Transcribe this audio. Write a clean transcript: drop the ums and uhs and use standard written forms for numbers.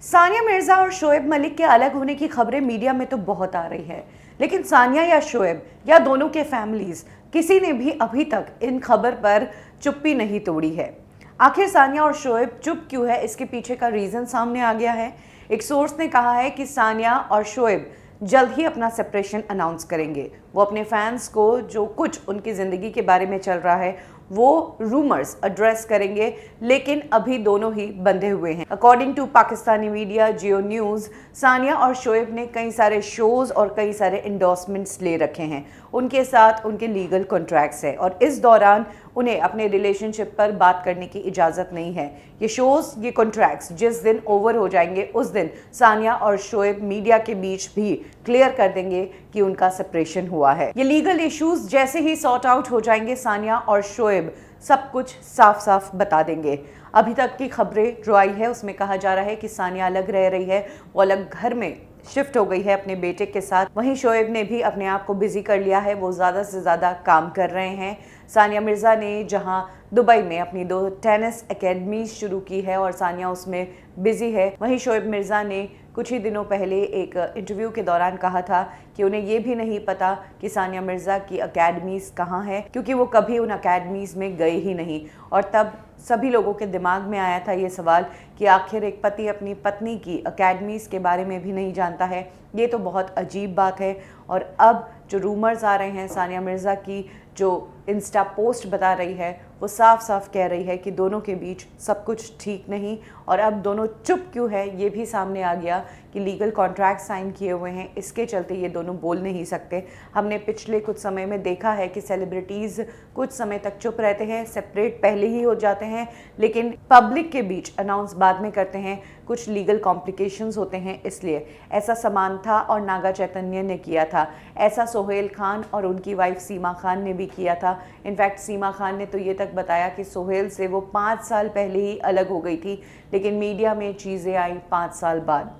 सानिया मिर्जा और शोएब मलिक के अलग होने की खबरें मीडिया में तो बहुत आ रही है, लेकिन सानिया या शोएब या दोनों के फैमिलीज किसी ने भी अभी तक इन खबर पर चुप्पी नहीं तोड़ी है। आखिर सानिया और शोएब चुप क्यों है, इसके पीछे का रीजन सामने आ गया है। एक सोर्स ने कहा है कि सानिया और शोएब जल्द ही अपना सेपरेशन अनाउंस करेंगे। वो अपने फैंस को जो कुछ उनकी ज़िंदगी के बारे में चल रहा है वो रूमर्स एड्रेस करेंगे, लेकिन अभी दोनों ही बंधे हुए हैं। According to Pakistani media Geo News, Sania और शोएब ने कई सारे शोज़ और कई सारे इंडोर्समेंट्स ले रखे हैं। उनके साथ उनके लीगल कॉन्ट्रैक्ट्स हैं और इस दौरान उन्हें अपने रिलेशनशिप पर बात करने की इजाज़त नहीं है। ये शोज़, ये कॉन्ट्रैक्ट्स जिस दिन ओवर हो जाएंगे उस दिन सानिया और शोएब मीडिया के बीच भी क्लियर कर देंगे कि उनका सेपरेशन हुआ है। ये लीगल इश्यूज जैसे ही सॉर्ट आउट हो जाएंगे, सानिया और शोएब सब कुछ साफ साफ बता देंगे। अभी तक की खबरें जो आई है उसमें कहा जा रहा है कि सानिया अलग रह रही है, वो अलग घर में शिफ्ट हो गई है अपने बेटे के साथ। वहीं शोएब ने भी अपने आप को बिजी कर लिया है, वो ज़्यादा से ज़्यादा काम कर रहे हैं। सानिया मिर्ज़ा ने जहां दुबई में अपनी 2 टेनिस एकेडमी शुरू की है और सानिया उसमें बिजी है, वहीं शोएब मिर्ज़ा ने कुछ ही दिनों पहले एक इंटरव्यू के दौरान कहा था कि उन्हें ये भी नहीं पता कि सानिया मिर्ज़ा की अकेडमीज़ कहाँ है, क्योंकि वो कभी उन अकेडमीज़ में गए ही नहीं। और तब सभी लोगों के दिमाग में आया था ये सवाल कि आखिर एक पति अपनी पत्नी की अकेडमीज़ के बारे में भी नहीं जानता है। ये तो बहुत अजीब बात है। और अब जो रूमर्स आ रहे हैं, सानिया मिर्ज़ा की जो इंस्टा पोस्ट बता रही है वो साफ साफ कह रही है कि दोनों के बीच सब कुछ ठीक नहीं। और अब दोनों चुप क्यों है ये भी सामने आ गया कि लीगल कॉन्ट्रैक्ट साइन किए हुए हैं, इसके चलते ये दोनों बोल नहीं सकते। हमने पिछले कुछ समय में देखा है कि सेलिब्रिटीज़ कुछ समय तक चुप रहते हैं, सेपरेट पहले ही हो जाते हैं, लेकिन पब्लिक के बीच अनाउंस बाद में करते हैं। कुछ लीगल कॉम्प्लिकेशंस होते हैं, इसलिए ऐसा समांथा और नागा चैतन्य ने किया था, ऐसा सोहेल खान और उनकी वाइफ सीमा खान ने भी किया था। इनफैक्ट सीमा खान ने तो ये तक बताया कि सोहेल से वो 5 साल पहले ही अलग हो गई थी, लेकिन मीडिया में चीज़ें आई 5 साल बाद।